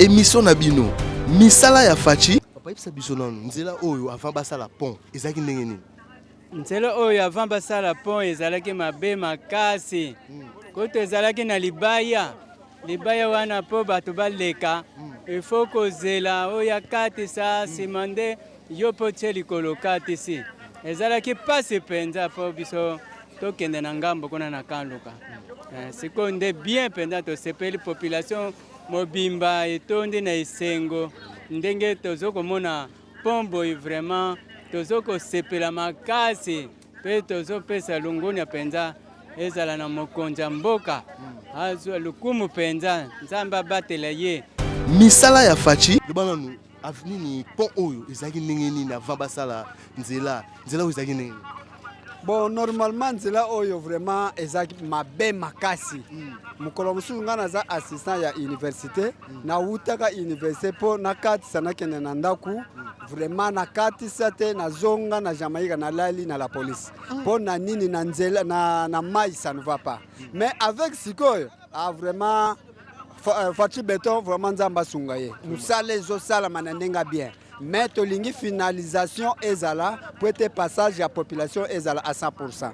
émission Nabino misala ya fachi papa ipsa biso nanu nzela oyo avant basala pont ezaki ndenge nini nzela oyo avant basala pont ezalaki mabe makasi koto ezalaki na libaya wana po bato baleka ifo kozela oyo akatisa nsima nde yo po tie likolo katisi ezalaki pasi mpenza po biso tokende na ngambo kuna na kanluka sikoyo nde bien mpenza tosepeli population mobimba etondi na esengo ndenge tozokomona pont boye vraiment tozokosepela makasi mpe tozopesa lunguni ya mpenza ezala na mokonzi ya mboka azwa lukumu mpenza nzambe abatela ye misala ya fachi lobananu nini pont oyo ezalaki ndenge nini avant basala nzela oyo ezalaki ndenge bon normalement nzela oyo vraiment ezalaki mabe makasi mokolo mosusu ngai naza assistant ya université nawutaka université mpo nakatisa nakende na ndaku vraiment nakatisa te nazonga na Jamaïque nalali na la police mpo na nini na nzela na mai ça ne va pas mais avec sikoyo vraiment Fachi Beton vraiment nzamba asunga ye mosala ezosalama na ndenge bien mais tolingi finalisation ezala pour être passage à population ezala à 100%.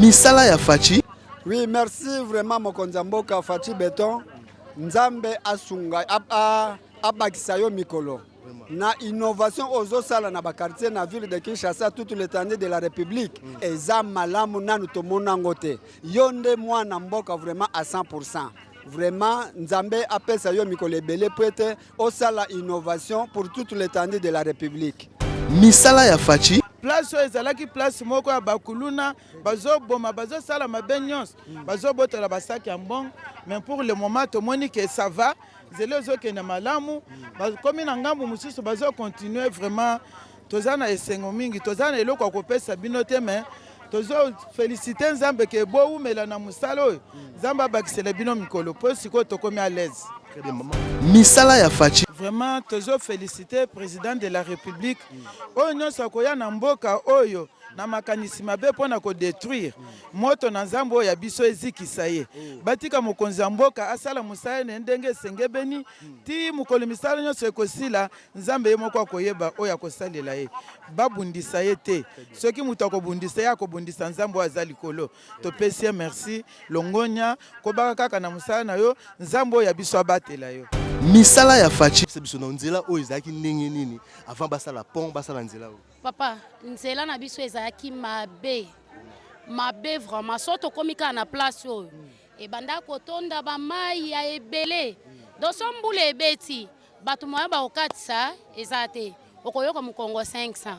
Misala ya fachi. Oui, merci vraiment mokonzi ya mboka Fachi Beton. Nzambe asunga abakisa yo mikolo. Na innovation ozosala na ba quartier na ville de Kinshasa toute l'étendue de la République. Eza malamu nanu tomona ngote. Yonde mwana mboka vraiment à 100%. Vraiment, Nzambe apesa yo mikolo ebele pour être au sala innovation pour toute l'étendue de la République. Misala ya fachi. Place ezalaki place moko ya bakuluna bazo boma bazo sala mabenyos bazo botola basaki ya mbongo mais pour le moment tomoni que ça va zelo zo ke na malamu comme na ngambo mususu bazo continuer vraiment tozana esengo mingi tozana eloko kopesa bino te mais tozo féliciter Nzambe ke bo umela na musala oyo Nzambe abakisela bino mikolo po siko tokomi à l'aise. Misala ya fachi. Vraiment tozo féliciter président de la République oyo nyonso akoya na mboka oyo na makanisi mabe mpona kodétruire moto na Nzambe oyo ya biso ezikisa ye batika mokonzi ya mboka asala mosala na ndenge esengebeni ti mokolo misala nyonso ekosila Nzambe ye moko akoyeba oyo akosalela ye babundisa ye te soki moto akobundisa ye akobundisa Nzambe oyo aza likolo topesi ye merci longonya kobaka kaka na mosala na yo Nzambe oyo ya biso abatela yo. Misala ya fachi biso na nzela oyo ezalaki ndenge nini avant basala pont basala nzela oyo papa nzela na biso ezalaki mabe vraiment so tokomi kaka na place oyo ebanda kotonda bamai ya ebele doso mbula ebeti bato moya bakokatisa eza te okoyoka mokongo 500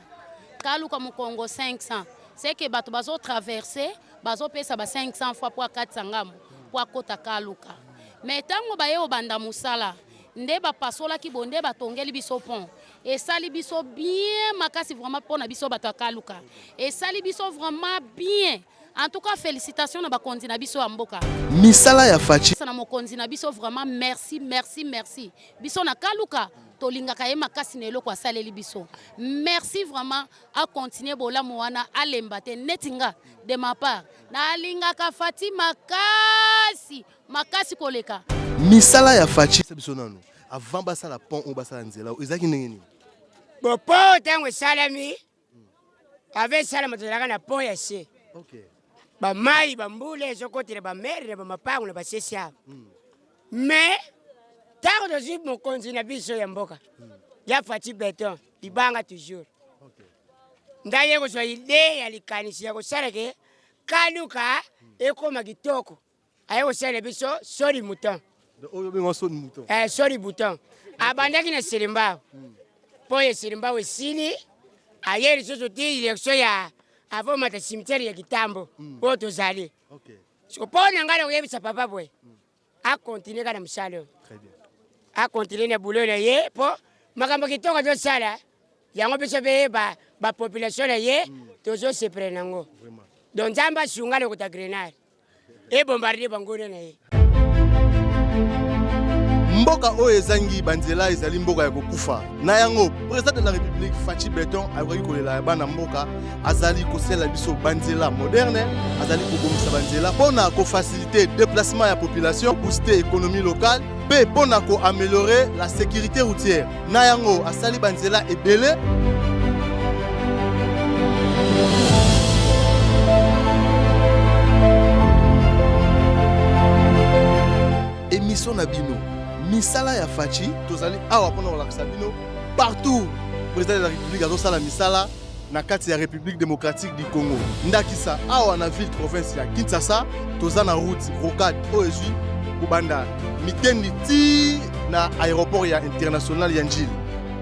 kaluka mokongo 500 seke bato bazotraverse bazopesa ba 500 fois po akatisa ngambo po akota kaluka mais ntango baye obanda mosala nde bapasolaki bonde batongeli biso pont esali biso bien makasi vraiment pona biso bato akaluka esali biso vraiment bien en tout cas félicitations na bakonzi na biso ya mboka misala ya fachi na mokonzi na biso vraiment merci biso na kaluka tolingaka ye makasi na eloko asaleli biso merci vraiment a continuer bolamu wana alemba te netinga de ma part nalingaka Fati makasi koleka misala ya fachi biso nanu avant basala pont ou basala nzela ezaki ndenge nini bo pont tango salami avec sala matolaka na pont ya se okay ba mai ba mbule ezokotela ba mere ba mapango na basesi abo mais tango tozi mokonzi na biso ya mboka ya Fachi Beton libanga toujours okay ndaye kozwa ide ya likanisi ya kosala ke kaluka ekoma kitoko aye kosala biso sori mouton oyo bengo sori mouton sori bouton abandaki na Selimbao po ye Selimbao esili aye lisusu ti election ya avant mata cimetière ya Kitambo po tozali okay so po na ngala koyebisa papa boy a continuer kana msalo très bien a continuer na boulot na ye po makambo kitoko tozala yango biso be ba population na ye tozo se prenango vraiment donc Nzamba sungale kota grenade e bombarder bangone na ye mboka oyo ezangi banzela ezali mboka ya kokufa na yango président de la république Fachi Beton ayokaki kolela bana mboka azali kosala biso banzela moderne azali kobongisa banzela mpona kofaciliter déplacement ya population booster économie locale mpe mpona koaméliorer la sécurité routière na yango asali banzela ebele. Émission na bino misala ya Fachi tozali awa pona kolakisa bino partout président de la république azosala misala na kati ya république démocratique du Congo ndakisa awa na ville province ya Kinshasa toza na route rocade oyo ezwi kobanda mitendi ti na aéroport ya international ya Njili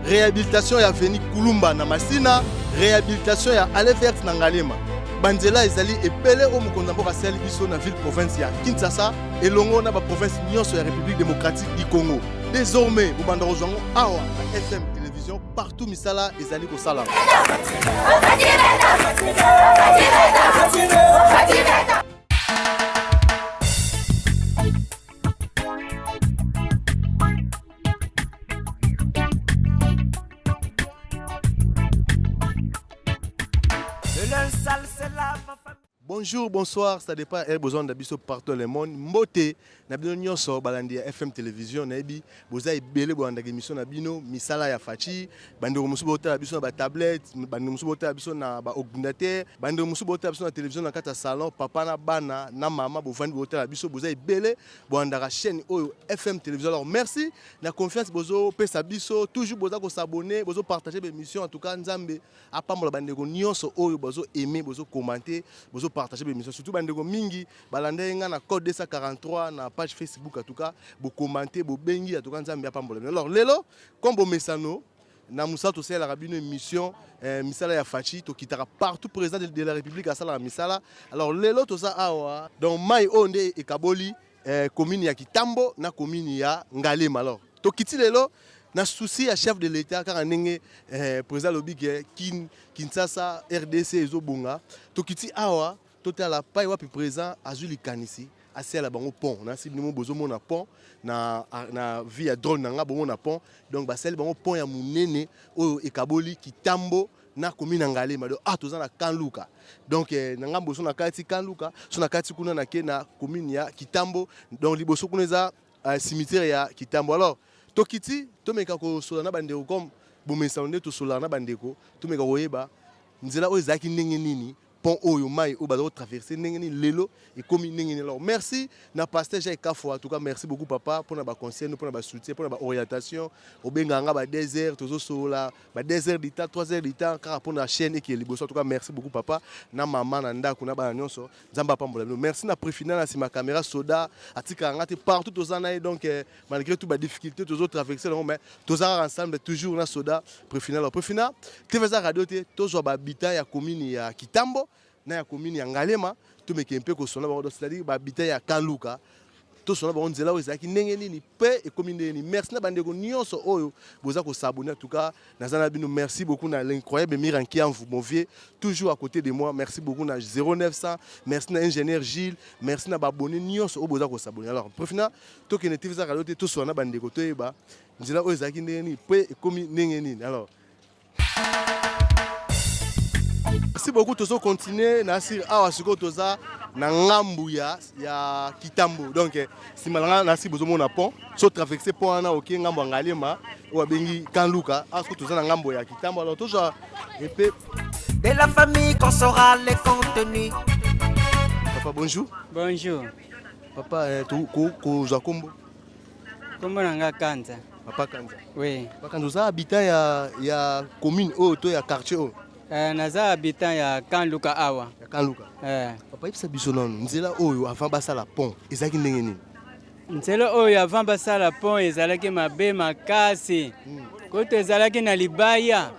réhabilitation ya Veni Kulumba na Masina réhabilitation ya Alevert na Ngalema banzela ezali ebele o mokonzi mboka asali biso na ville province ya Kinshasa elongo na ba province nyonso ya république démocratique du Congo. Désormais bobanda kozwango awa na FM télévision partout misala ezali kosala. Bonjour, bonsoir, ça dépend et besoin d'abisso partout le monde. Mbote na bino nyonso balandi ya FM télévision na ebi boza ebele bolanda émission na bino misala ya Fachi bando musu bota biso na ba tablette bando musu bota biso na ba ordinateur bando musu bota biso na télévision na kata salon papa na bana na mama bovandi bota biso boza ebele bolanda la chaîne oyo FM télévision. Alors merci na confiance bozo pesa biso toujours boza ko s'abonner bozo partager l'émission en tout cas nzambe apambola bandeko nyonso oyo bozo aimer bozo commenter bozo partager l'émission surtout bandeko mingi balanda nga na code 243 na page Facebook en tout cas bo commenter bo bengi en tout cas nzambe apambola. Alors lelo comme bo mesano na musa to sala rabino émission misala ya Fachi to kitara partout président de la République à sala misala. Alors lelo to sa awa donc mai onde e kaboli commune ya Kitambo na commune ya Ngalema. Alors to kiti lelo na souci à chef de l'État car ndenge président lobike Kinshasa RDC ezobunga to kiti awa total pa wapi présent azuli kanisi asala bango pont na sibimo bozo mona pont na via drone nga bomo na pont donc basali bango pont ya munene oyo ekaboli Kitambo na commune Ngalema do toza na Kanluka donc na ngambo so na kati Kanluka so na kati kuna na ke na commune ya Kitambo donc liboso kuna za cimetière ya Kitambo. Alors tokiti tomeka ko sola na bandeko comme bomesa onde to sola na bandeko tomeka koyeba nzela oyo zaki ndenge nini pont oyo mai o bazo traverser ndenge nini lelo et comme ndenge nini. Alors merci na pasteur Jacques Kafo en tout cas merci beaucoup papa pour na ba conseil pour na ba soutien pour na ba orientation obenga nga ba désert tozo sola ba désert d'État 3 heures d'État car pour na chaîne qui est liboso en tout cas merci beaucoup papa na maman na ndako na ba nyonso nzamba pambola. Merci na préfina na sima caméra soda atika ngate partout tozana donc malgré tout ba difficulté tozo traverser mais tozara ensemble toujours na soda préfina. Alors préfina TV radio te tozo ba habitat ya commune ya Kitambo na ya commune ya Ngalema tomeke mpe ko sona ba c'est-à-dire ba habitat ya Kanluka to sona ba nzela oyo zaki ndenge nini pe e commune ni. Merci na bandeko nyonso oyo boza ko s'abonner en tout cas nazana bino. Merci beaucoup na l'incroyable Miranki en vous Movier toujours à côté de moi. Merci beaucoup na 0900 merci na ingénieur Gilles merci na ba bonne nyonso oyo boza ko s'abonner. Alors profina to ke netive za radio to sona bandeko to eba nzela oyo zaki ndenge nini pe e commune ndenge nini. Alors merci beaucoup tozo continuer na sir awa siko toza na ngambu ya Kitambo donc si malanga na si bozo mona pont so traverser pont na OK ngambo Ngalema ou bengi Kanluka asko toza na ngambo ya Kitambo. Alors toujours et puis de la famille qu'on saura les contenus. Papa bonjour. Bonjour. Papa ko za kombo Kombo nanga Kanza. Papa Kanza. Oui. Papa Kanza za habitant ya commune o to ya quartier o. Naza habitant ya Kanluka awa. Ya Kanluka. Papa ibisa biso non nzela oyo avant basala pont ezaki ndenge nini? Nzela oyo avant basala pont ezalaki mabe makasi. Koto ezalaki na libaya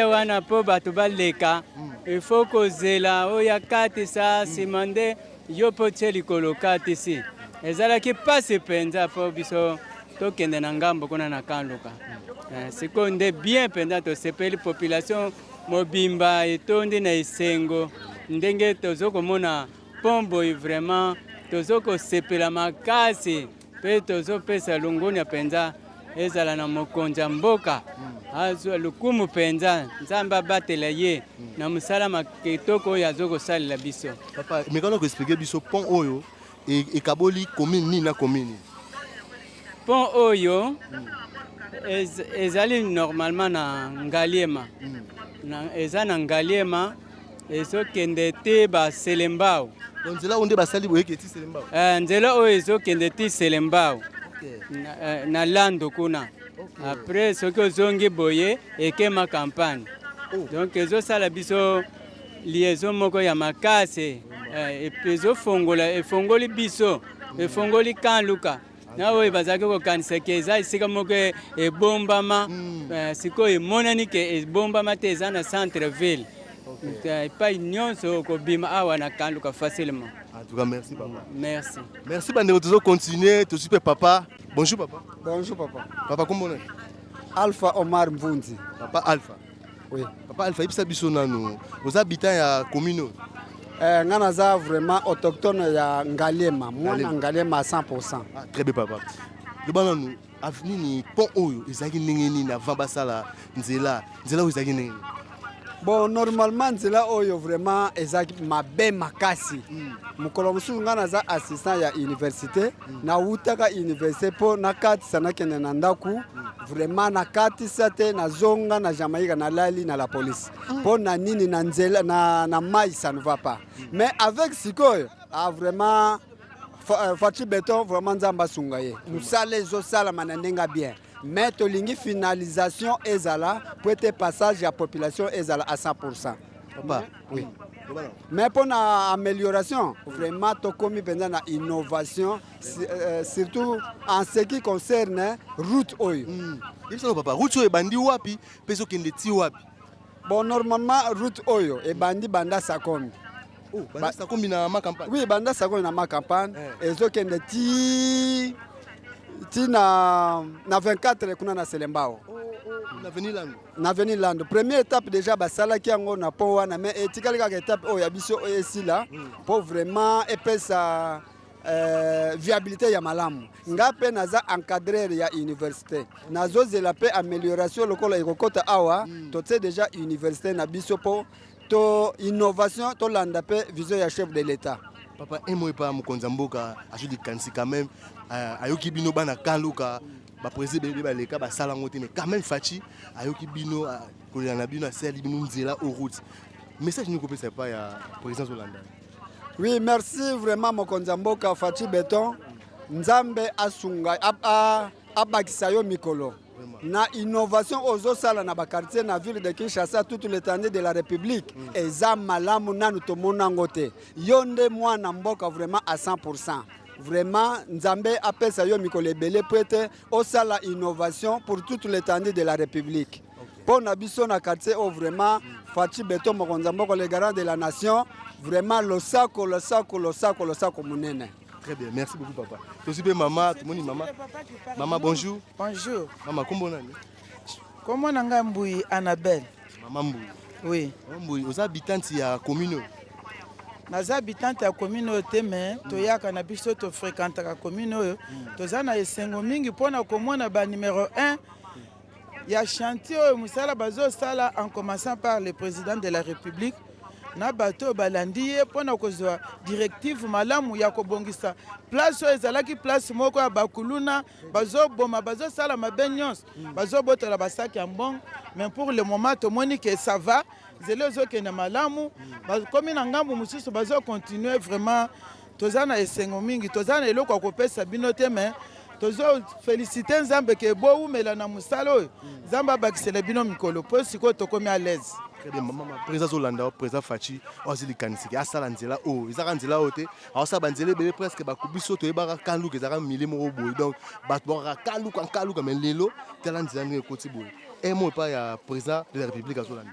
wana po bato baleka il faut kozela oyo kati sa simande yo po tie likolo kati si ezalaki pasi penza po biso tokende na ngambo kuna na Kanluka. Siko nde bien penza tosepeli population mobimba etondi na esengo ndenge tozo komona pombo vraiment tozo ko sepela makasi mpe tozopesa longoni ya mpenza ezala na mokonzi ya mboka azwa lukumu mpenza nzambe abatela ye na mosala kitoko oyo azokosalela biso. Papa mekana koexplike biso pont oyo ekaboli commune nini na commune? Pont oyo ezali normalement na Ngaliema. Eza na Ngaliema ezokende te ba Selembao. Donc nzela onde basali boyeke ti Selembao. Nzela oyo ezokende ti Selembao. Na lando kuna. Après soki ozongi boye ekema campagne. Donc ezosala biso liaison moko ya makase. Ezofongola efongoli biso efongoli Kanluka. Na oyo bazalaki kokanisa ke eza esika moko ebombama sikoyo emonani ke ebombama te eza na centre ville. Epai nyonso okobima awa na Kanluka facilement. En tout cas, merci papa. Merci. Merci bandeko, toujours continuer, tout super papa. Bonjour papa. Bonjour papa. Papa comment on est? Alpha Omar Mvunzi. Papa Alpha. Oui. Papa Alpha, ibisa biso nanu. Aux habitants ya commune. Ngana za vraiment autochtone ya Ngaliema, mwana Ngaliema à 100%. Ah, très bien papa. Lebana nous avenir ni pont oyo ezaki ndenge na avant basala nzela oyo ezaki ndenge. Bon, normalement nzela oyo vraiment ezaki mabe makasi. Mukolo mususu ngana za assistant ya université na utaka université po na kati sana kene na ndaku vraiment na kati sate na zonga na Jamaïque na lali na la police. Po na nini na nzela na mai ça ne va pas. Mais avec sikoyo vraiment Fachi Beton vraiment nzamba sungaye. Musale zo sala manenga bien. Mais tolingi finalisation ezala pour être passage à la population ezala à 100%. Papa, oui. Mais pour l'amélioration, vraiment, tokomi pendant la innovation, surtout en ce qui concerne route oyo. Papa, route oyo bandi wapi, peso kende ti wapi. Bon, normalement route oyo e bandi banda Sakomi. Oh, banda Sakomi na ma campagne. Oui, banda Sakomi na ma campagne. Ezo kende ti na 24 kuna na Selembao. Na veni lando. Première étape déjà basala ki yango na pont wana mais etikali ka étape oyo ya biso esila pour vraiment epesa viabilité ya malamu. Ngape naza encadreur ya université. Nazo zela pe amélioration lokola ekokota awa to tse déjà université na biso po to innovation to landa pe vision ya chef de l'État. Papa, un mot pas mokonza mboka ajoute de kansi quand même ayoki bino bana Kanluka ba président ba leka ba sala ngote mais quand même Fachi ayoki bino kolana na bino sel bino nzela au route. Message nous kopesa pas ya président Zolanda. Oui, merci vraiment mokonza mboka Fachi Beton. Nzambe asunga abakisa yo mikolo. Na innovation ozo sala na ba quartier na ville de Kinshasa toute l'étendue de la République eza malamu nanu to monangote yonde mwana mboka vraiment à 100%. Vraiment Nzambe apesa yo mikolo ebele pour être au sala innovation pour toute l'étendue de la République. Pour na biso na quartier o vraiment Fachi Beton mokonza mboka le garant de la nation vraiment le sako munene. Très bien, merci beaucoup papa. Je suis bien maman, tout le monde maman. Maman bonjour. Bonjour. Maman comment on est? Comment nanga Mbuyi Annabelle? Maman Mbuyi. Oui. Maman Mbuyi, aux habitants ya commune. Naza habitante ya commune te mais toyaka na biso to fréquentaka commune oyo. Toza na esengo mingi pona komona ba numéro 1 ya chantier oyo musala bazo sala en commençant par le président de la République. Na bato balandi ye pona kozwa directive malamu ya kobongisa place oyo ezalaki place moko ya bakuluna bazoboma bazosala mabe nyonso bazobotola basaki ya mbongo mais pour le moment tomoni ke ça va zelo ezokende malamu bakomi na ngambu mosusu bazocontinue vraiment toza na esengo mingi toza na eloko ya kopesa bino te mais tozo féliciter Nzambe ke boumela na musala oyo Nzambe abakisela bino mikolo po sikoyo tokomi à l'aise. Maman président Zolanda président Fachi ozili kanisiki asala nzela o ezaka nzela ote awasa banzele bele presque bakubiso to ebaka Kanluka ezaka milimo oboy donc bato ba Kanluka mais lelo tela nzela ne koti boy un mot pas ya président de la République Zolanda.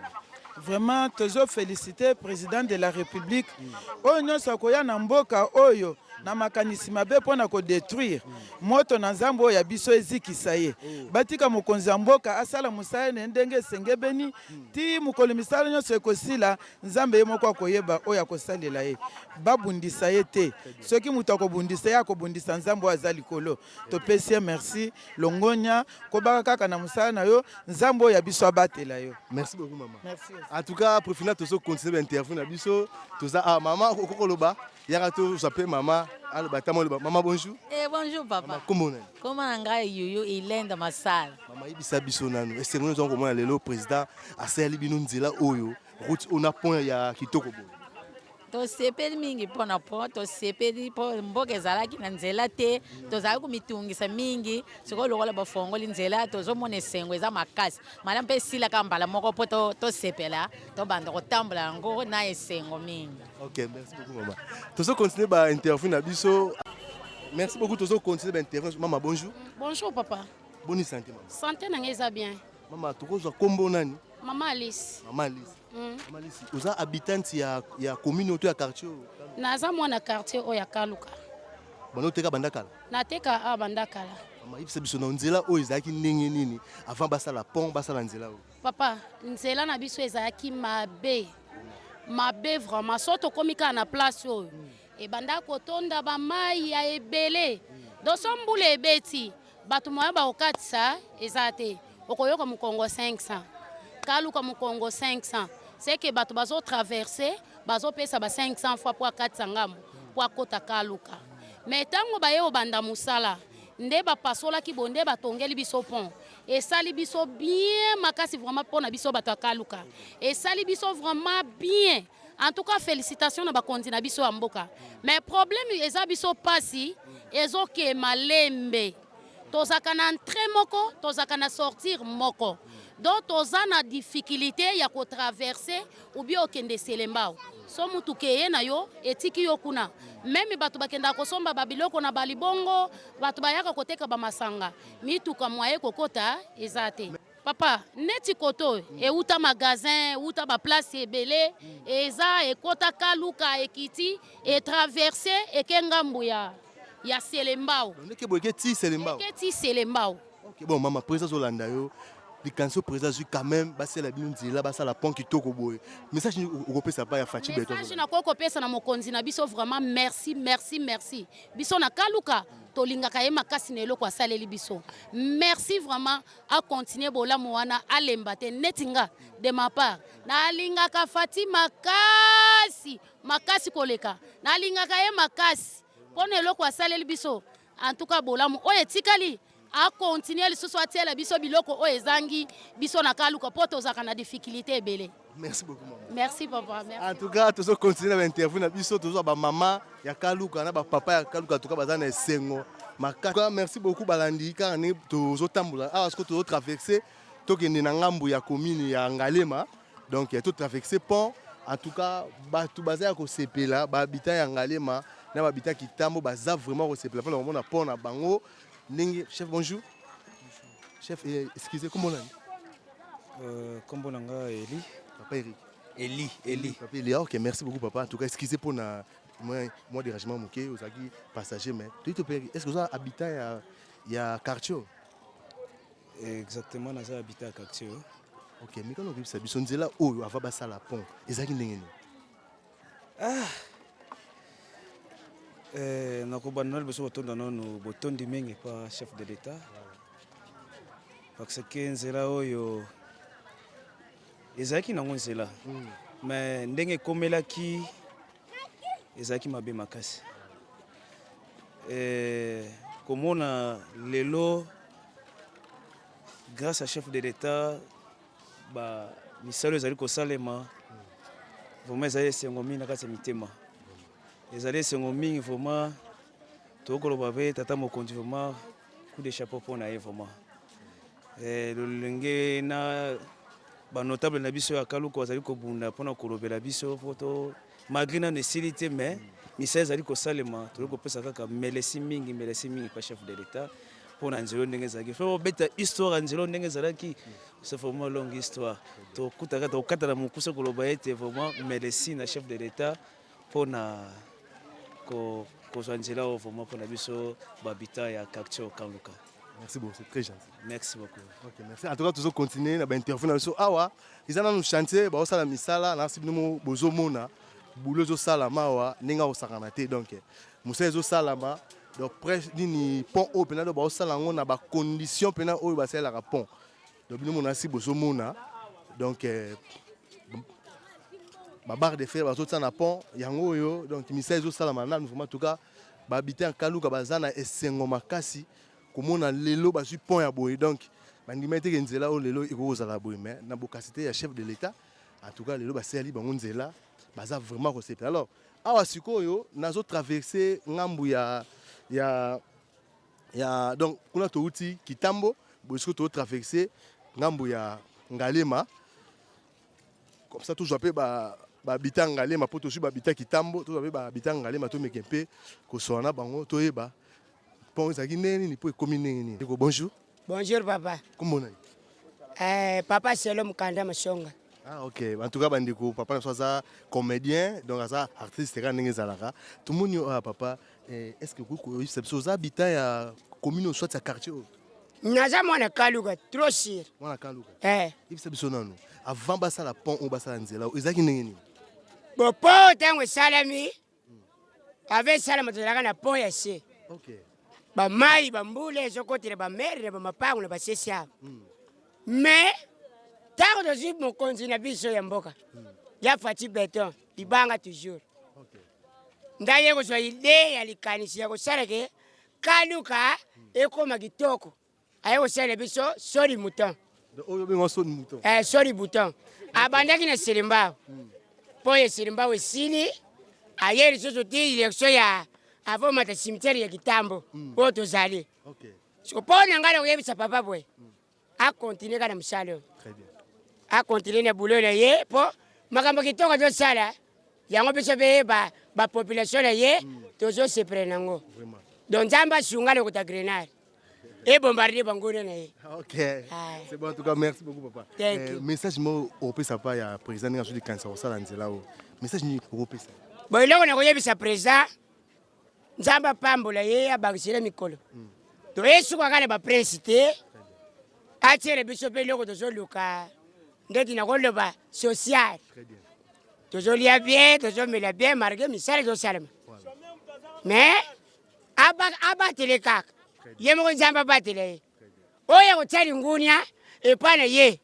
Vraiment toujours féliciter président de la République oyo nyonso koya na mboka oyo na makanisi mabe mpona kodétruire moto na nzambe oyo ya biso ezikisa ye batika mokonzi ya mboka asala mosala na ndenge esengebeni ti mokolo misala nyonso ekosila nzambe ye moko akoyeba oyo akosalela ye babundisa ye te soki moto akobundisa ye akobundisa nzambe oyo aza likolo topesi ye merci longonya kobaka kaka na mosala na yo nzambe oyo ya biso abatela yo. Merci beaucoup maman. Merci. En tout cas pour finir tozo continuer l'interview na biso toza maman kokoloba yaka to s'appelle maman aloba tamoloba maman bonjour. Bonjour papa. Comment on Comment ngai yuyu ilenda masala. Maman ibisa biso nanu est-ce que nous avons comment lelo président asali bino nzela oyo route on point ya kitoko bo. Tosepeli mingi mpona po tosepeli mpo mboka ezalaki na nzela te tozalaki komitungisa mingi sikoyo lokola bafongoli nzela tozomona esengo eza makasi malamu mpe esilaka mbala moko mpo tosepela tobanda kotambola yango na esengo mingi. Ok, merci beaucoup maman. Tozo continuer ba interview na biso. Merci beaucoup tozo continuer ba interview maman bonjour. Bonjour papa. Bonne santé maman. Santé na ngai eza bien. Maman tokozwa kombo nani? Mama Alice. Mama Alice. Mama Alice. Oza habitante ya commune oto ya quartier. Naza mwana quartier oyo ya Kaluka. Bano teka bandakala. Nateka a bandakala. Mama ibisa biso na nzela oyo ezalaki ndenge nini avant basala pont basala nzela oyo. Papa, nzela na biso ezalaki mabe. Mabe vraiment so tokomi kaka na place oyo. Ebanda kotonda bamai ya ebele. Doso mbula ebeti. Bato moya bakokatisa eza te. Okoyoka Mukongo 500. Kaluka Mukongo 500. C'est que bato bazo traverser, bazo pesa ba 500 fois pour akatisa ngambo, pour akota Kaluka. Mais tango baye obanda musala, nde ba pasola ki bonde batongeli biso pont. Et sali biso bien makasi vraiment pour na biso bato Kaluka. Et sali biso vraiment bien. En tout cas félicitations na ba kondi na biso amboka. Mais problème eza biso pasi, ezo ke malembe. Tozaka na entrée moko, tozaka na sortir moko. Donc toza na difficulté ya ko traverser ou bien okende selembao. So mutu keye na yo etiki yo kuna. Même bato bakenda kosomba babiloko na balibongo, bato bayaka koteka ba masanga. Mituka mwaye kokota ezate. Papa, neti koto euta magasin, euta ba place ebele, eza ekota Kaluka ekiti et traverser ekengambu ya selembao. Ndeke boyeke ti selembao. Ndeke ti selembao. OK, bon maman président Zolanda yo. Les canaux président quand même basé la bino nzela basa la pont kitoko boye. Message okopesa pa ya Fachi Beton. Message na kokopesa na mokonzi na biso vraiment merci merci merci. Biso na Kaluka tolingaka ye makasi na eloko asaleli biso. Merci vraiment à continuer bolamu wana alemba te netinga de ma part. Na lingaka Fatima makasi koleka. Na lingaka ye makasi. Pona eloko asaleli biso. En tout cas bolamu oye tikali a continuer lisusu atiela biso biloko oyo ezangi biso na Kaluka po tozaka na difficulté ebele. Merci beaucoup maman. Merci papa. Merci. En tout cas tozo continuer na interview na biso tozo ba maman ya Kaluka na ba papa ya Kaluka to ka bazana esengo. Makaka merci beaucoup balandi ka ne tozo tambola. Ah parce que tozo traverser tokende na ngambu ya commune ya Ngalema. Donc to traverser pont. En tout cas bato bazaya ko sepela ba habitant ya Ngalema na ba habitant Kitambo baza vraiment ko sepela pour le moment na pont na bango. Chef, bonjour. Chef, excusez, comment on a Comment on a Eli. Papa Eric. Eli. Papa Eli, ok, merci beaucoup papa. En tout cas, excusez pour moi dérangement moqué, aux passagers, mais est-ce que vous avez habitant il y a quartier? Exactement, nous avons habité à quartier. Ok, mais quand on dit ça, on dit là, oh, on va passer la pont. Est-ce que nakobana biso botonda nono botondi mingi pa chef de l'État parce que nzela oyo ezalaki nango nzela mais ndenge ekomelaki ezalaki mabe makasi komona lelo grâce à chef de l'État ba misalo ezali kosalema vraiment ezali esengo mingi na kati ya mitema ezali esengo mingi vraiment tokoloba pe tata mokonzi vraiment coup de chapeau mpona ye vraiment lolenge na banotable na biso ya Kaluka bazali kobunda mpona kolobela biso poto malgré nano esili te mais misala ezali kosalema toli kopesa kaka melesi mingi pa chef de l'État mpona nzela ndenge ezalaki fo beta histoire ya nzela ndenge ezalaki c'est vraiment longue histoire tokutaka tokata na mokusa koloba ete vraiment melesi na chef de l'État mpona kozwa nzela oyo vraiment mpona biso bahabitant ya quartier Okaluka. Merci beaucoup, c'est très gentil. Merci beaucoup. Ok, merci. En tout cas, toujours continuer dans l'interview. Awa, ils ont un chantier, bah, ça la misala, na sibi no bozo mona, boulot zo salama wa, ninga o sakanate donc. Musa zo salama, donc presque ni pont au pena do ba o salango na ba condition pena o ba sala ka pont. Donc nous mona si bozo mona, donc ba barre de fer ba zo na pont, yango yo, donc misa zo salama na nous en tout cas, ba habiter en Kaluka bazana esengo makasi. Komona lelo ba pont ya boye donc bandima te nzela o lelo ikozala boye mais na bokasité ya chef de l'état en tout cas lelo ba seli bango nzela baza vraiment recette. Alors awa sikoyo nazo traverser ngambu ya donc kuna to uti Kitambo bosiko to traverser ngambu ya Ngalema comme ça toujours pe ba habitant Ngalema poto su ba habitant Kitambo to ba habitant Ngalema to mekempe ko sona bango to yeba. Bonjour. Bonjour papa. Comment Papa c'est l'homme Kanda Masonga. Ah ok. En tout cas, papa est comédien, donc artiste. Tout le monde papa. Est-ce que vous habitez à commune soit à quartier? Naza mwana Kaluka, trop sûr. Mwana Kaluka. Avant basa la pont ou basa nzela, ezaki nini? Bo po tango salami. Avec salama tozalaka na pont ya se. Ok. Ba mai ba mbule ezokotela ba mere ba mapango na ba sesia. Mais tango tozi mokonzi na biso ya mboka. Ya fati beton, libanga toujours. Ok. Ndaye ko zwa ide ya likanisi ya ko salake Kaluka ekoma kitoko. Ayo sele biso sori mouton. Oyo bengo sori mouton. Sori mouton. Abandaki na Silimba. Poye Silimba wesili. Ayeri soso ti election ya avant mata cimetière ya Kitambo. Po tozali. OK. So po nangala oyebisa papa boy. A continuer kana msalo. Très bien. A continuer na boulot na ye po makambo kitoko zo sala. Yango biso be ba population na ye tozo se prenango. Vraiment. Donc Nzamba shungale ko ta grenade. Et bombarder Bangore na ye. OK. C'est bon en tout cas merci beaucoup papa. Message mo opesa pa ya président nga jodi kansa osala nzela o. Message ni opesa. Bon iloko na koyebisa président Nzamba pambola ye abakisile mikolo. To yesu kwa kale ba président atiere biso pe loko tozo luka ndeti na koloba social. Très bien. Tozo lia bien, tozo mela bien marqué misale zo salama. Mais aba telekaka. Ye mo Nzamba batele. Oya ko tali ngunia et pas na ye.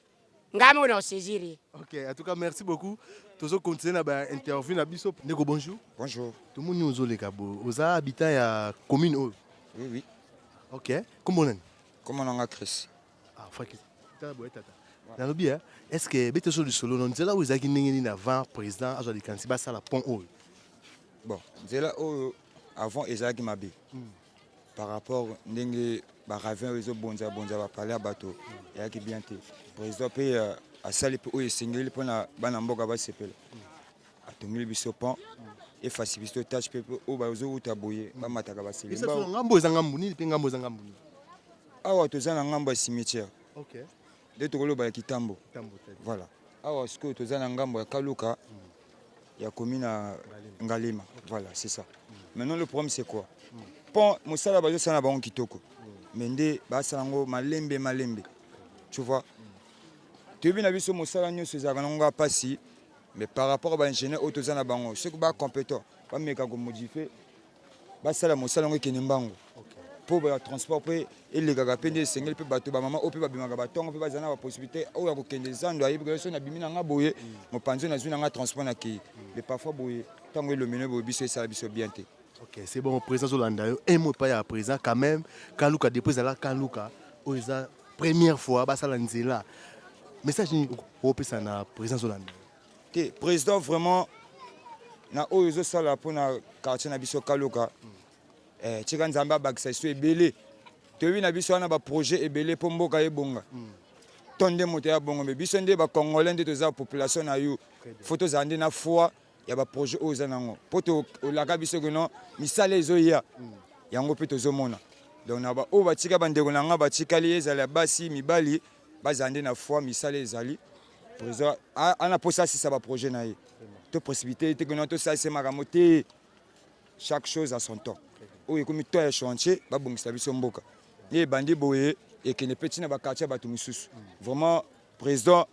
Ngamo na saisir. OK, en tout cas merci beaucoup. Tozo continuer na ba interview na biso. Ndeko bonjour. Bonjour. Tout le monde nous ole kabo. Oza habitant ya commune o. Oui oui. OK. Comment on? Comment on a Chris? Ah, fraki. Tata boy tata. Na lobi est-ce que beto so du solo non nzela ozaki ndenge ni avant président azo de kansiba sala pont o. Bon, nzela o avant ezaki mabe. Par rapport ndenge ba ravin ozo bonza ba parler à bateau. Yaki bien te. Président pe a sali pe o esengeli pona bana mboka ba sepela. Atongeli biso pont et faciliter tâche pe o ba ozo utaboye ba mataka ba seli. Esa so ngambo za ngambu ni pe ngambo za ngambu. Awa tozana ngambo ya cimetière. OK. De tokoloba ya Kitambo. Kitambo. Voilà. Awa siko tozana ngambo ya Kaluka. Ya commune à Ngalema. Voilà, c'est ça. Maintenant le problème c'est quoi? Pont mosala bazo sana bango kitoko. Mende ba sango malembe. Tu vois? Tu bien biso mosala nyonso za kananga pasi mais par rapport à l'ingénieur autozana bango, ce que ba compétent, ba meka ko modifier ba sala mosala ngo kenembango. Pour le transport et les gars pende sengel pe bato ba mama ope ba bimaka batongo pe bazana ba possibilité o ya ko kende zando ayi because na bimina nga boye mo panzo na zuna nga transport na ki mais parfois boye tango le mene bo biso ça biso bien te. OK, c'est bon président Zolanda un mot pas ya président quand même Kaluka depuis là Kaluka oza première fois ba sala nzela. Message ni opesa na président Zolanda. Te président vraiment na ozo sala pona quartier na biso Kaluka. Tika Nzamba bakisa so ebele toyebi na biso wana ba projet ebele po mboka ebonga tonde moto ya bongo me biso nde ba congolais nde toza population na yo photo za nde na foi ya ba projet oza nango poto olaka biso kono misale ezo ya yango pe tozomona donc na ba o batika bandeko na nga batikali ezala basi mibali bazande na foi misale ezali président ana posa si ça ba projet na ye to possibilité te kono to ça c'est makamote chaque chose à son temps. Oyo comme toi ya chantier ba bongisa biso mboka. Ye bandi boye et que ne petit na ba quartier ba tumisusu. Vraiment président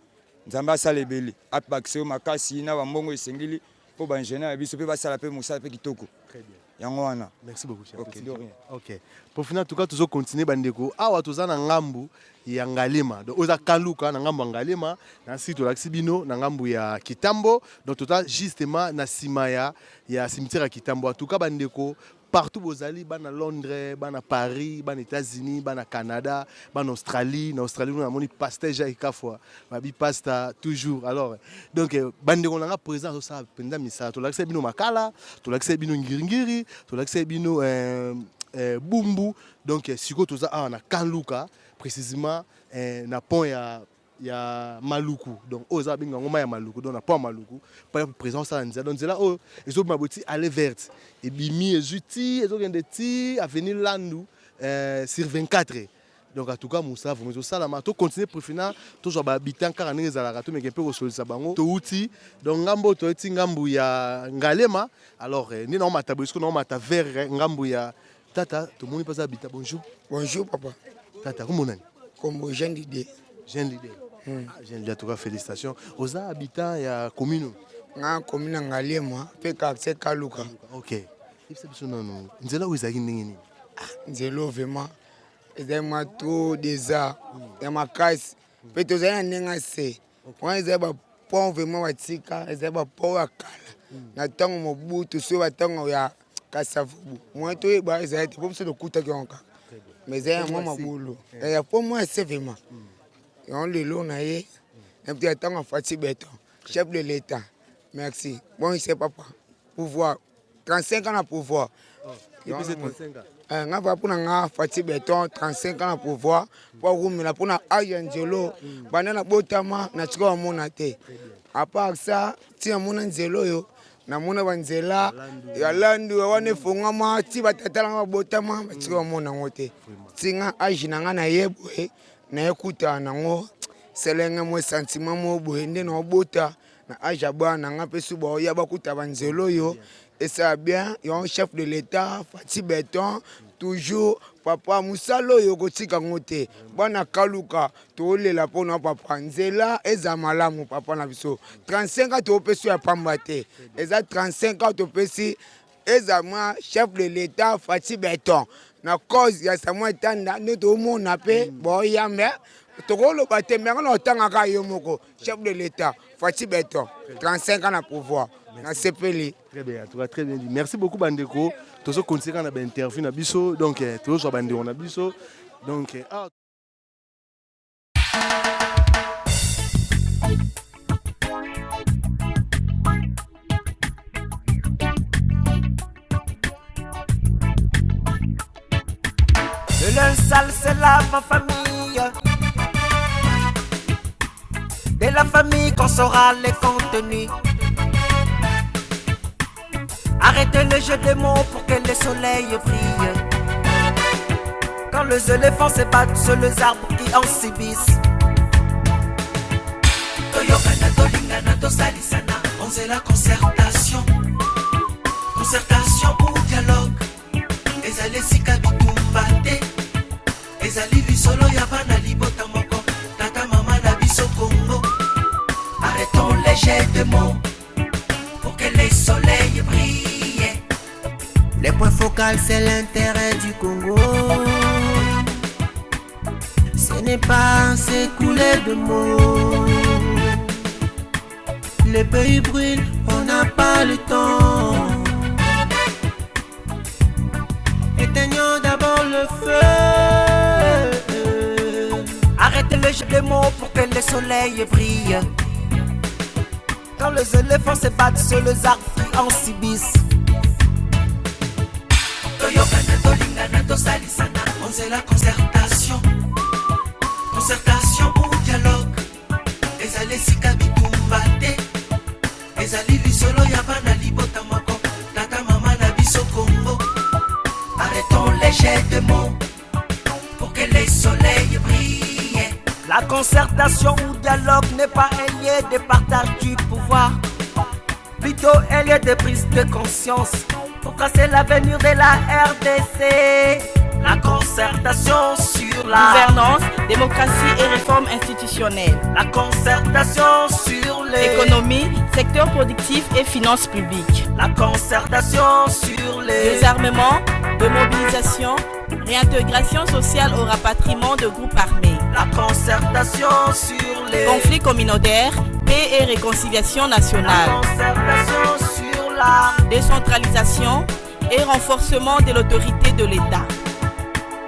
Nzamba salebeli apakse o makasi na ba mbongo esengili po ba ingénieur biso pe ba sala pe musala pe kitoko. Très bien. Yangoana. Merci beaucoup cher. OK, de rien. OK. Pour finir en tout cas toujours continuer bandeko. Awa tozana ngambu ya Ngalema. Donc oza kaluka na ngambu Ngalema na site la Xibino na ngambu ya Kitambo. Donc total justement na simaya ya cimetière ya Kitambo. En tout cas bandeko partout bozali bana Londres, bana Paris, bana États-Unis, bana Canada, bana Australie. Na Australie on a moni pasteur Jaika fois. Babi pasta toujours. Alors donc bandeko na nga présent ça penda misa. To la Xibino makala, to la Xibino ngiringiri, to la Xibino bumbu. Donc siko toza na Kanluka précisément na pont ya Maluku. Donc oza binga ngoma ya Maluku donc na pont Maluku pas présence ça nzela donc nzela o ezo maboti aller verte et bimi ezuti ezo gende ti avenue Landu sur 24. Donc en tout cas Moussa vous ça la to continuer pour finir toujours ba habitant car na ezala to mais un peu resolisa bango to uti donc ngambo to eti ngambu ya Ngalema alors ni na mata bosco na mata vers ngambu ya tata to moni pas habitant bonjour. Bonjour papa. Tata comment nani? Comme Jean Lidé. Jean Lidé. Jean Lidé, en tout cas félicitations. Aux habitants ya commune. Na commune Ngalema pe quartier Kaluka. OK. Il se besoin non. Nzela où ezaki ndengeni? Nzelo vraiment. Ezema trop déjà. Ya makasi. Pe tozana nenga se. Kwa ezeba pont vraiment watika, ezeba pont akala. Na tango mobutu so batango ya Kasavubu. Moi to ba ezaya te pomso de kuta kionka. Mais ezaya mama bulu. Ya pour moi c'est vraiment. On le long naé. Un petit temps en Fati Béton. Chef de l'État. Merci. Bon, c'est papa. Pouvoir. 35 ans à pouvoir. Depuis 35 ans. On va pour nga Fati Béton 35 ans à pouvoir. Pour roumela pour na Angelo. Banana botama na tiko monate. À part ça, ti amona nzelo yo. Na mona banzela ya landu wane fongama ti batatala botama tiko mona ngote. Tinga ajina nga na yebwe. Na ekuta nango selenge mo sentiment mo boende na obota na ajaba na nga pesu ba ya bakuta banzelo yo et ça bien yon chef de l'état Fati Béton toujours papa musalo yo kotika ngote bana Kaluka to lela pona papa nzela eza malamu papa na biso 35 ans to pesu ya pambate eza 35 ans to pesi eza ma chef de l'état Fati Béton na cause ya Samuel Tanda neto mona pe boya me tokolo batembe ngana otanga ka yo moko chef de l'état Fati Béton 35 ans na pouvoir na sepeli. Très bien, tu vas très bien dit. Merci beaucoup bandeko. Tozo continuer na interview na biso donc tozo bandeko na biso donc Le linge sale, c'est la famille. De la famille qu'on saura les contenus. Arrêtez le jeu des mots pour que le soleil brille. Quand les éléphants se battent sur les arbres qui en subissent. Toyokana, tolingana, tosalisana. On sait la concertation. Concertation ou dialogue. Ezali sikabitumbate. Ezali lisolo ya bana libota moko. Tata mama na biso Congo. Arrêtons les jets de mots pour que les soleils brillent. Le point focal c'est l'intérêt du Congo. Ce n'est pas s'écouler de mots. Le pays brûle, on n'a pas le temps. Éteignons d'abord le feu. Arrêtez le jeu de mots pour que le soleil brille. Quand les éléphants se battent sur les arbres qui en subissent. Toyokana, tolingana, tosalisana. On sait la concertation. Concertation ou dialogue. Ezali sikabitumbate. Ezali lisolo ya bana libota moko. Tata mama na biso Congo. Arrêtons les jets de mots pour que les soleils brillent. La concertation ou dialogue n'est pas un lieu de partage du pouvoir. Plutôt un lieu de prise de conscience pour tracer l'avenir de la RDC. La concertation sur la gouvernance, démocratie et réforme institutionnelle. La concertation sur l'économie, secteur productif et finances publiques. La concertation sur les désarmement, demobilisation, réintégration sociale au rapatriement de groupes armés. La concertation sur les conflits communautaires, paix et réconciliation nationale. La concertation sur la décentralisation et renforcement de l'autorité de l'État.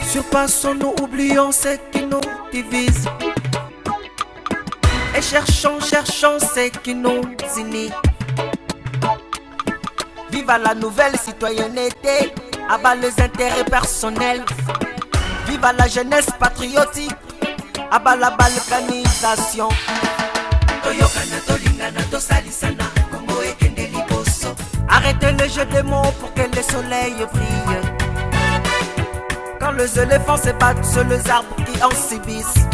Surpassons-nous, oublions ce qui nous divise. Et cherchons ce qui nous unit. Vive à la nouvelle citoyenneté, abat les intérêts personnels. Vive à la jeunesse patriotique, abat la balkanisation. Toyokana, tolingana, tosalisana, Congo et Kende Liboso. Arrêtez le jeu des mots pour que le soleil brille. Quand les éléphants se battent sur les arbres qui en subissent.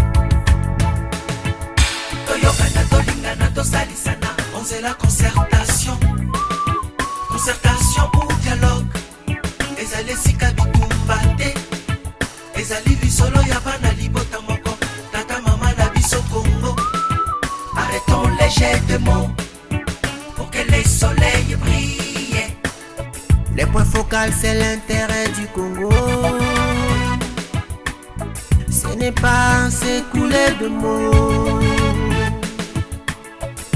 Toyokana, tolingana, tosalisana, on sait la concertation. Concertation ou dialogue. Ezali sika bitumbate. Ezali lisolo ya bana libota moko. Tata mama na biso Congo. Arrêtons les jets de mots pour que les soleils brillent. Le point focal c'est l'intérêt du Congo. Ce n'est pas s'écouler de mots.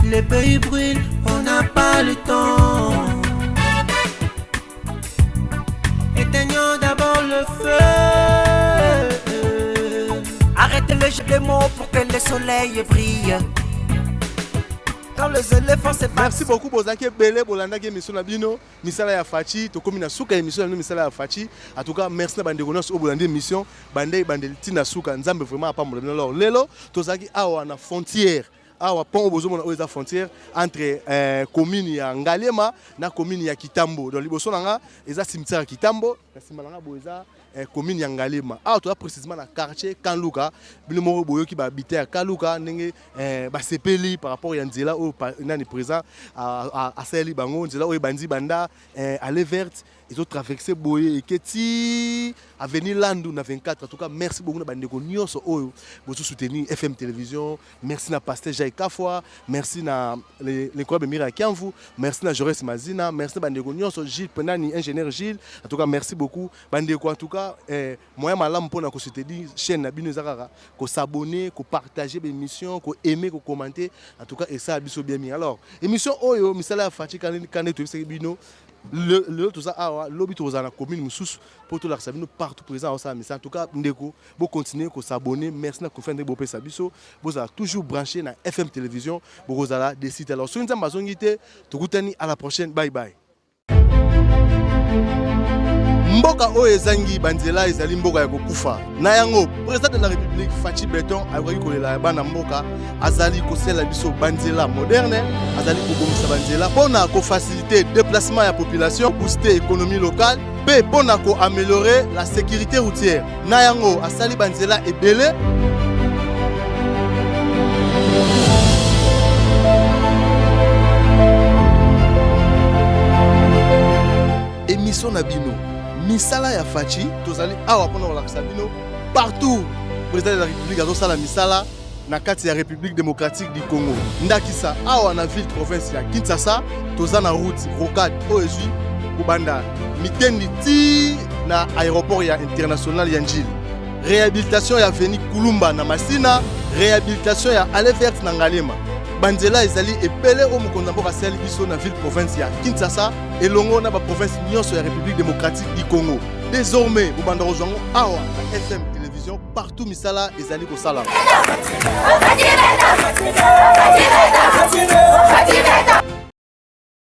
Le pays brûle, on n'a pas le temps. Éteignons d'abord le feu. Arrêtez le jeu de mots pour que le soleil brille. Quand les éléphants se battent. Merci beaucoup Bozaki Bele Bolanda qui émission Nabino, misala ya Fachi, to komina suka émission no misala ya Fachi. En tout cas, merci na bande gonos au Bolanda émission, bande tina suka nzambe vraiment pas mo lelo. Lelo tozaki awa na frontière. Awa pont bozomona oza frontière entre commune ya Ngalema na commune ya Kitambo. Dans liboso nanga eza cimetière ya Kitambo, na simalanga boza commune ya Ngalema. Awa to précisément na quartier Kanluka, bino moko boyoki ba habiter à Kanluka ndenge ba sepeli par rapport ya nzela o nani présent à Sali bango nzela o bandi banda aller verte. Ils ont traversé Boye et Keti, avenue Landou na 24. En tout cas, merci beaucoup na bandeko nyonso oyo bozo soutenir FM Télévision. Merci na Pasteur Jai Kafwa, merci na l'école de Mira Kianvu, merci na Joris Mazina, merci na bandeko nyonso Gilles Penani, ingénieur Gilles. En tout cas, merci beaucoup bandeko. En tout cas, moyen malam pona ko soutenir chaîne na bino zakara, ko s'abonner, ko partager l'émission, ko aimer, ko commenter. En tout cas, et ça biso bien mis. Alors, émission oyo misala Fachi kané to bino. Le tout ça lobby to la commune mususu pour tout l'arsa bino partout présent au ça mais en tout cas ndeko bo continuer ko s'abonner merci na ko faire bo pesa biso bo za toujours branché na FM Télévision bo kozala des sites alors so nzamba zongité to kutani à la prochaine bye bye. Mboka oyo ezangi banzela ezali mboka ya kokufa na yango président de la République Fachi Beton akoki kolela bana mboka azali kosela biso banzela moderne azali kobomisa banzela pona ko faciliter déplacement ya population booster économie locale pe pona ko améliorer la sécurité routière na yango asali banzela ebele émission na bino misala ya Fachi tozali awa pona la Sabino partout président de la République azosala misala na kati ya République démocratique du Congo ndakisa awa na ville province ya Kinshasa tozana route rocade oezui kubanda mitendi ti na aéroport ya international ya Njili réhabilitation ya avenue Kulumba na Masina réhabilitation ya Alevert na Ngalema banzela ezali epele o mokonza mboka sali biso na ville province ya Kinshasa elongo na ba province nyonso ya République démocratique du Congo. Désormais bobanda rozwango awa na FM Télévision partout misala ezali ko sala.